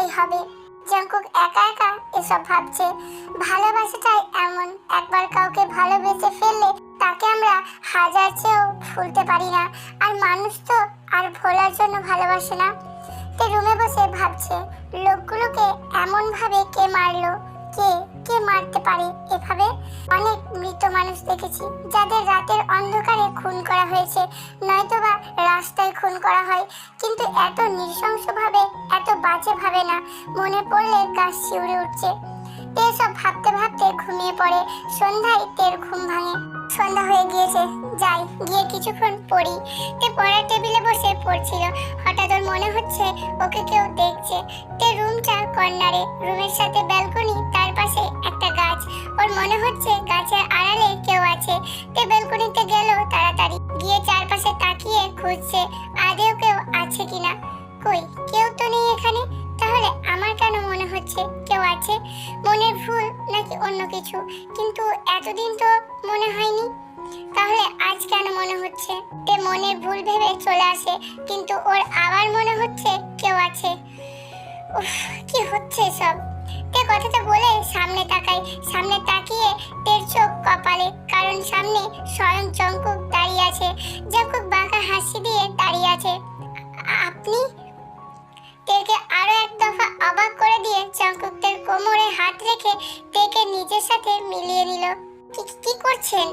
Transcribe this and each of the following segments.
করতেই হবে। জঙ্কুক একা একা এসব ভাবছে। ভালোবাসাটাই এমন, একবার কাউকে ভালোবেসে ফেললে তাকে আমরা হাজার চেয়েও ভুলতে পারি না। আর মানুষ তো আর ভোলার জন্য ভালোবাসে না। তে রুমে বসে ভাবছে, লোকগুলোকে এমন ভাবে কে মারলো, কে কে মারতে পারে এভাবে। অনেক মৃত মানুষ দেখেছি যাদের রাতের অন্ধকারে খুন করা হয়েছে, নয়তোবা রাস্তায় খুন করা হয়, কিন্তু এত নৃশংসভাবে, এত বাজে ভাবে না। মনে পড়লে গা শিউরে উঠছে। তে সব ভাবতে ভাবতে ঘুমিয়ে পড়ে। সন্ধ্যায় তের ঘুম ভাঙে। সন্ধ্যা হয়ে গিয়েছে, যাই গিয়ে কিছুক্ষণ পড়ি। তে পড়ার টেবিলে বসে পড়ছিল। হঠাৎ ওর মনে হচ্ছে ওকে কেউ দেখছে। তে রুমটা কর্নারে, রুমের সাথে ব্যালকনি, তার পাশে একটা গাছ। ওর মনে হচ্ছে গাছের আড়ালে কেউ আছে। তে ব্যালকনিতে গেল তাড়াতাড়ি, গিয়ে চারপাশে তাকিয়ে খুঁজছে আদেও কেউ আছে কিনা। কই, কেউ তো নেই এখানে। তাহলে আমার কেন মনে হচ্ছে কেউ আছে? মনের ভুল নাকি অন্য কিছু? কিন্তু এতদিন তো মনে হয়নি, তাহলে আজ কেন মনে হচ্ছে? তে মনের ভুল ভেবে চলে আসে, কিন্তু ওর আবার মনে হচ্ছে কেউ আছে। উফ, কি হচ্ছে সব? তে কথাটা বলে সামনে তাকায়। সামনে তাকিয়ে তের চোখ কপালে, কারণ সামনে স্বয়ং জঙ্কুক দাঁড়িয়ে আছে। জঙ্কুক বাঁকা হাসি দিয়ে দাঁড়িয়ে আছে। আপনি? তেকে আরো এক দফা অবাক করে দিয়ে জঙ্কুক তের কোমরে হাত রেখে তেকে নিজের সাথে মিলিয়ে নিল। কি করছেন?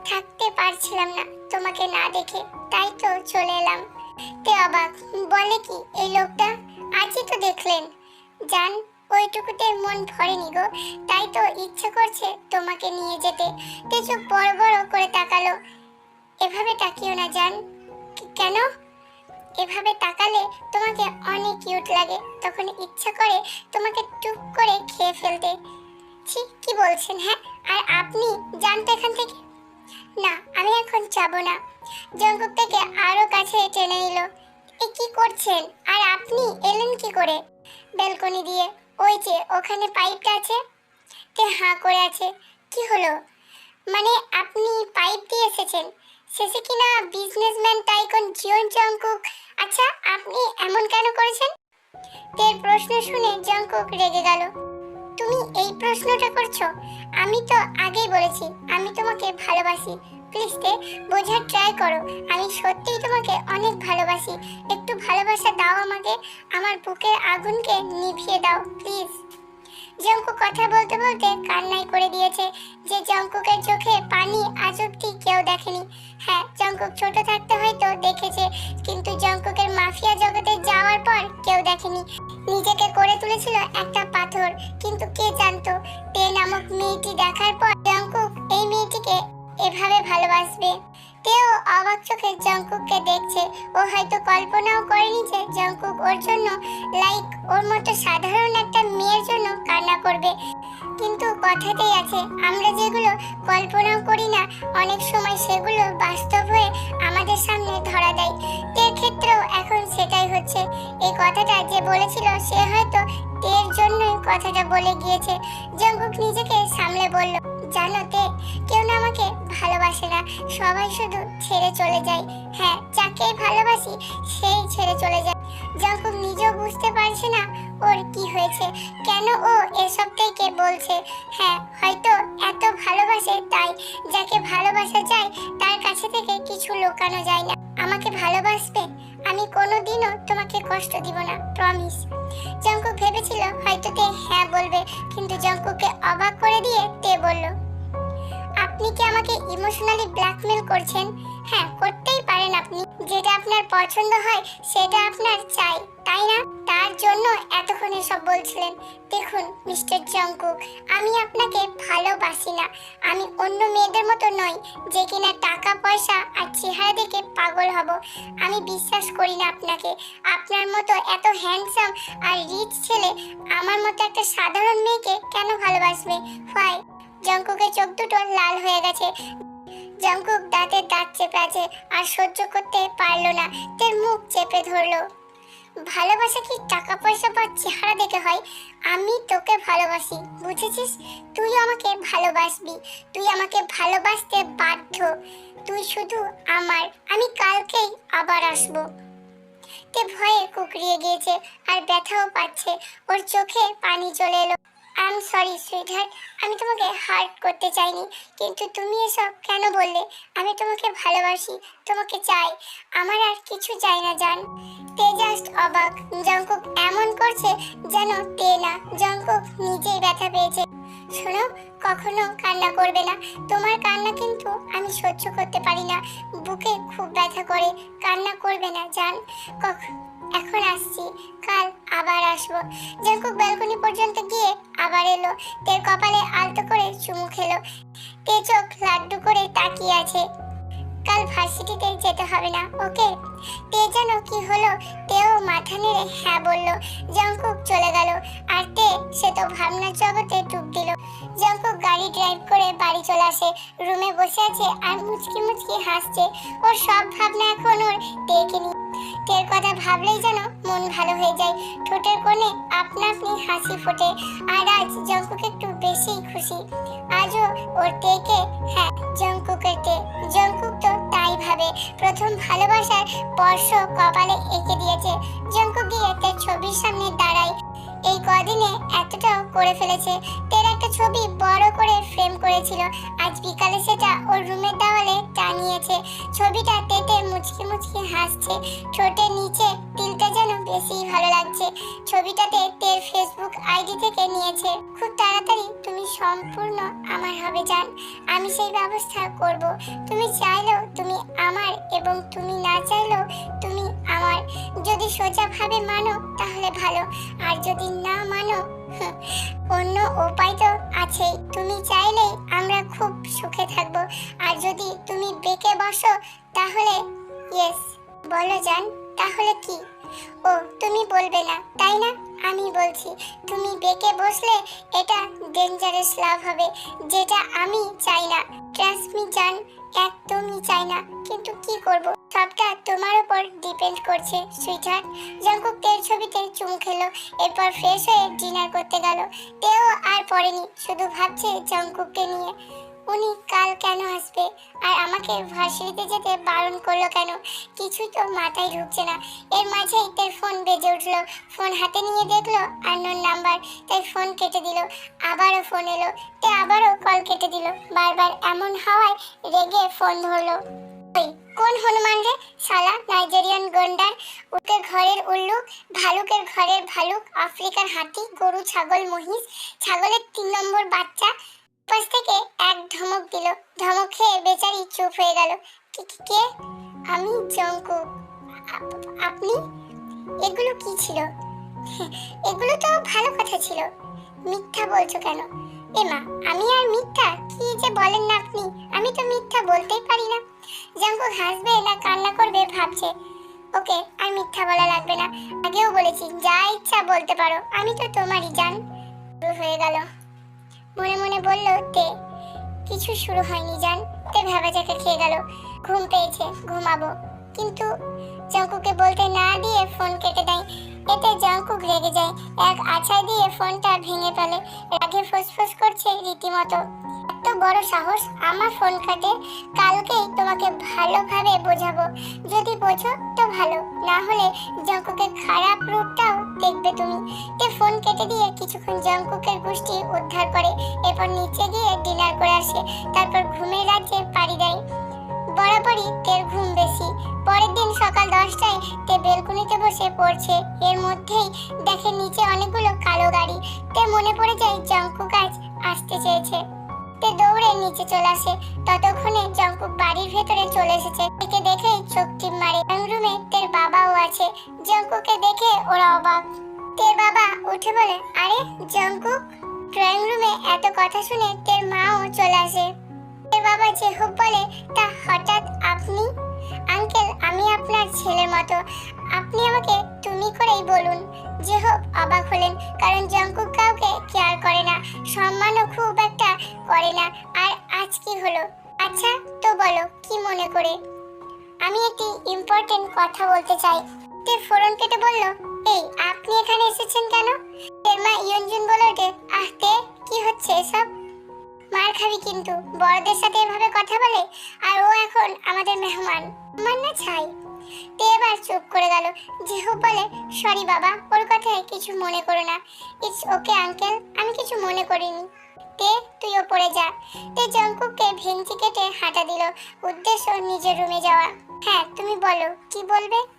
থাকতে পারছিলাম না তোমাকে না দেখে, তাই তো চলে এলাম। তে অবাক, বলে কি এই লোকটা? আজই তো দেখলেন। জান, ওইটুকুতে মন ভরেনি গো, তাই তো ইচ্ছে করছে তোমাকে নিয়ে যেতে। তে চোখ বড় বড় করে তাকালো। এভাবে তাকিও না জান। কেন? এভাবে তাকালে তোমাকে অনেক কিউট লাগে, তখন ইচ্ছা করে তোমাকে টুক করে খেয়ে ফেলতে। ছি, কি বলছেন? হ্যাঁ, আর আপনি জানতো এখান থেকে? না, আমি এখন যাবো না। জঙ্কুক থেকে আরো কাছে টেনে নিল। এ কি করছেন? আর আপনি এলেন কি করে? ব্যালকনি দিয়ে, ওই যে ওখানে পাইপটা আছে। তে হাঁ করে আছে। কি হলো? মানে আপনি পাইপ দিয়ে এসেছেন? শেষে কিনা বিজনেসম্যান টাইকন জিওন জঙ্কুক। আচ্ছা, আপনি এমন কেন করেছেন? তের প্রশ্ন শুনে জঙ্কুক রেগে গেল। তুমি এই প্রশ্নটা করছো? আমি তো আগেই বলেছি আমি তোমাকে ভালোবাসি। প্লিজ তে, বোঝার ট্রাই করো। আমি সত্যিই তোমাকে অনেক ভালোবাসি। একটু ভালোবাসা দাও আমাকে, আমার বুকের আগুনকে নিভিয়ে দাও প্লিজ। জঙ্কুক কথা বলতে বলতে কান্নাই করে দিয়েছে। যে জঙ্কুকের চোখে পানি আজ অব্দি কেউ দেখেনি। হ্যাঁ, জঙ্কুক ছোট থাকতে হয়তো দেখেছে, কিন্তু জঙ্কুকের মাফিয়া জগতে যাওয়ার পর কেউ দেখেনি। নিজেকে করে তুলেছিল একটা পাথর, কিন্তু কে জানতো তে নামক মেয়েটি দেখার পর জঙ্কুক এই মেয়েটিকে এভাবে ভালোবাসবে। তেও অবাক চোখে জঙ্কুককে দেখছে। ও হয়তো কল্পনাও করেনি যে জঙ্কুক ওর জন্য, লাইক ওর মতো সাধারণ একটা মেয়ের জন্য কান্না করবে। কিন্তু কথাতেই আছে, আমরা যেগুলো কল্পনাও করি না, অনেক সময় সেগুলো বাস্তব হয়ে আমাদের সামনে ধরা দেয়। তের ক্ষেত্রেও এখন সেটাই হচ্ছে। এই কথাটা যে বলেছিল সে হয়তো তের জন্যই কথাটা বলে গিয়েছে। জঙ্কুক নিজেকে সামলে বলল, জানো তে, কেউ না আমাকে ভালোবাসে না, সবাই শুধু ছেড়ে চলে যায়। হ্যাঁ, যাকে ভালোবাসি সেই ছেড়ে চলে যায়। জঙ্কুক নিজেও বুঝতে পারছে না ওর কি হয়েছে, কেন ও এসব থেকে বলছে। হ্যাঁ, হয়তো এত ভালোবাসে তাই। যাকে ভালোবাসা যায় তার কাছে থেকে কিছু লুকানো যায় না। আমাকে ভালোবাসবে, আমি কোনোদিনও তোমাকে কষ্ট দিব না, প্রমিস। জঙ্কুক ভেবেছিল হয়তো তে হ্যাঁ বলবে, কিন্তু জঙ্কুককে অবাক করে দিয়ে তে বলল, আপনি কি আমাকে ইমোশনালি ব্ল্যাকমেল করছেন? হ্যাঁ, করতেই পারেন আপনি। যেটা আপনার পছন্দ হয় সেটা আপনার চাই, তাই না? তার জন্য এতক্ষণ এসব বলছিলেন। দেখুন মিস্টার জঙ্কুক, আমি আপনাকে ভালোবাসি না। আমি অন্য মেয়েদের মতো নই যে কিনা টাকা পয়সা আর চেহারা দেখে পাগল হব। আমি বিশ্বাস করি না আপনাকে। আপনার মতো এত হ্যান্ডসাম আর রিচ ছেলে আমার মতো একটা সাধারণ মেয়েকে কেন ভালোবাসবে? হয়। জঙ্কুকের চোখ দুটো লাল হয়ে গেছে। জঙ্কুক দাঁতের দাঁত চেপে আছে, আর সহ্য করতে পারলো না। তের মুখ চেপে ধরলো। ভালোবাসা কি টাকা পয়সা বা চেহারা দেখে হয়? আমি তোকে ভালোবাসি, বুঝেছিস? তুই আমাকে ভালোবাসবি, তুই আমাকে ভালোবাসতে বাধ্য। তুই শুধু আমার। আমি কালকেই আবার আসবো। তে ভয়ে কুকড়িয়ে গিয়েছে আর ব্যথাও পাচ্ছে। ওর চোখে পানি চলে এলো। আই এম সরি সুইটহার্ট, আমি তোমাকে হার্ট করতে চাইনি, কিন্তু তুমি এসব কেন বললে? আমি তোমাকে ভালোবাসি, তোমাকে চাই, আমার আর কিছু চাই না জান। তে জাস্ট অবাক। জঙ্কুক এমন করছে যেন তে না, জঙ্কুক নিজেই ব্যথা পেয়েছে। শোনো, কখনো কান্না করবে না, তোমার কান্না কিন্তু আমি সহ্য করতে পারি না, বুকে খুব ব্যথা করে। কান্না করবে না জান। এখন আসছি, কাল আবার আসবো। জঙ্কুক ব্যালকনি পর্যন্ত গিয়ে আবার এলো। তের কপালে আলতো করে চুমু খেলো। তে চোখ লাড্ডু করে তাকিয়ে আছে। কাল ভার্সিটিতে যেতে হবে না, ওকে? তে যেন কি হলো, তেও মাথা নেড়ে হ্যাঁ বলল। জঙ্কুক চলে গেল, আর তে সে তো ভাবনার জগতে ডুব দিল। জঙ্কুক গাড়ি ড্রাইভ করে বাড়ি চলে আসে। রুমে বসে আছে আর মুচকি মুচকি হাসছে। ওর সব ভাবনা এখন ওর তেকে নিয়ে। তের কথা ভাবলেই যেন মন ভালো হয়ে যায়, ঠোঁটের কোণে আপনা আপনি হাসি ফোটে। আর আজ জঙ্কুক একটু বেশিই খুশি। আজও ওর তেকে, হ্যাঁ জঙ্কুকের তে। জঙ্কুক তো তাই ভাবে, প্রথম ভালোবাসার স্পর্শ কপালে এঁকে দিয়েছে। জঙ্কুক গিয়ে তার ছবির সামনে দাঁড়ায়। এই কদিনে এতটাও করে ফেলেছে। তের একটা ছবি বড় করে ফ্রেম করেছিল, আজ বিকালে সেটা ওর রুমের দেওয়ালে টানিয়েছে। ছবিটা তেতে মুচকি মুচকি হাসছে, ঠোঁটের নিচে তিলটা যেন বেশি ভালো লাগছে। ছবিটাতে তের ফেসবুক আইডি থেকে নিয়েছে। খুব তাড়াতাড়ি তুমি সম্পূর্ণ আমার হবে জান, আমি সেই ব্যবস্থা করব। তুমি চাইলেও তুমি আমার, এবং তুমি না চাইলেও তুমি আমার। যদি সোজাভাবে মানো তাহলে ভালো, আর যদি না মানো অন্য উপায় তো আছেই। তুমি চাইলেই আমরা খুব সুখে থাকবো, আর যদি তুমি বেঁকে বসো তাহলে ইয়েস। বলো জান, তাহলে কি? ও তুমি বলবে না তাই না? আমি বলছি, তুমি বেঁকে বসলে এটা ডেঞ্জারাস লাভ হবে, যেটা আমি চাই না। ট্রাস্ট মি জান, একদমই চাই না, কিন্তু কি করব? সবটা তোমার উপর ডিপেন্ড করছে সুইটহার্ট। জঙ্কুক তের ছবিতে চুমু খেলো, এরপর ফ্রেশ হয়ে ডিনার করতে গেল। তেও আর পড়েনি, শুধু ভাবছে জঙ্কুককে নিয়ে। উনি কাল কেন আসবে, আর আমাকে ভার্সিটিতে যেতে বারণ করলো কেন? কিছুই তো মাথায় ঢুকছে না। এর মাঝেই তার ফোন বেজে উঠলো। ফোন হাতে নিয়ে দেখলো আননোন নাম্বার, তাই ফোন কেটে দিল। আবারও ফোন এলো, তে আবারও কল কেটে দিল। বারবার এমন হওয়ায় রেগে ফোন ধরলো। ওই কোন হনুমান রে শালা, নাইজেরিয়ান গন্ডার, উটের ঘরের উল্লুক, ভালুকের ঘরের ভালুক, আফ্রিকার হাতি, গরু ছাগল মহিষ, ছাগলের 3 নম্বর বাচ্চা। পাশ থেকে এক ধমক দিল, ধমক খেয়ে বেচারি চুপ হয়ে গেল। কে? আমি জঙ্কুক। আপনি? এগুলো কি ছিল? এগুলো তো ভালো কথা ছিল। মিথ্যা বলছো কেন? এমা, আমি আর মিথ্যা? কি যে বলেন না আপনি, আমি তো মিথ্যা বলতেই পারি না। জঙ্কুক হাসবে না কান্না করবে ভাবছে। ওকে, আর মিথ্যা বলা লাগবে না, আগেও বলেছি যা ইচ্ছা বলতে পারো, আমি তো তোমারই জান। শুরু হয়ে গেল। মনে মনে বলল তে, কিছু শুরু হয়নি জান। তে ভেবাচাকা খেয়ে গেল। ঘুম পেয়েছে, ঘুমাবো। কিন্তু জঙ্কুকে বলতে না দিয়ে ফোন কেটে দেয়। এতে জঙ্কুক রেগে যায়, এক আছাড় দিয়ে ফোনটা ভেঙে ফেলে। রাগে ফোঁস করছে রীতিমতো। এত বড় সাহস, আমার ফোন কাটে? কালকেই তোমাকে ভালোভাবে বোঝাবো, যদি বোঝো তো ভালো, না হলে জঙ্কুকের খারাপ রূপটাও দেখবে তুমি। তে ফোন কেটে দিয়ে কিছুক্ষণ জঙ্কুকের গোষ্ঠী উদ্ধার করে, এরপর নিচে গিয়ে ডিনার করে আসে। তারপর ঘুমের রাজ্যে পাড়ি দেয়। বরাবরই তের ঘুম বেশি। পরের দিন সকাল 10টায় তে বেলকুনিতে বসে পড়ছে। এর মধ্যেই দেখে নিচে অনেকগুলো কালো গাড়ি। তে মনে পড়ে যায় জঙ্কুক আজ আসতে চেয়েছে। তে দৌড়ে নিচে চলে আসে। ততক্ষণে জঙ্কুক বাড়ির ভেতরে চলে এসেছে। একে দেখেই চোখ টিপ মারে। রুমে তের বাবাও আছে। জঙ্কুককে দেখে ওরা অবাক। তের বাবা উঠে বলে, আরে জঙ্কুক। ড্রয়িং রুমে এত কথা শুনে তের মাও চলে আসে। তের বাবা যে হোক বলে, তা হঠাৎ আপনি? আঙ্কেল, আমি আপনার ছেলের মতো, আপনি আমাকে তুমি করেই বলুন। যে হোক অবাক হলেন, কারণ জঙ্কুক কাউকে কেয়ার করে না, সম্মানও খুব একটা করে না। আর আজ কি হলো? আচ্ছা তো বলো, কি মনে করে? আমি একটি ইম্পর্টেন্ট কথা বলতে চাই। তে ফোরন কেটে বলল, এই আপনি এখানে এসেছেন কেন? তের মা ইয়ঞ্জুন বলে ওঠে, আহ তে, কি হচ্ছে এসব? মার খাবি কিন্তু, বড়দের সাথে এভাবে কথা বলে। আর ও এখন আমাদের মেহমান। আমার না ছাই। তে এবার চুপ করে গেল। জিহুক বলে, সরি বাবা, ওর কথায় কিছু মনে করো না। ইটস ওকে আঙ্কেল, আমি কিছু মনে করিনি। তে তুই ওপরে যা। তে জঙ্কুককে ভেঙচি কেটে হাঁটা দিল, উদ্দেশ্য নিজের রুমে যাওয়া। হ্যাঁ তুমি বলো, কি বলবে?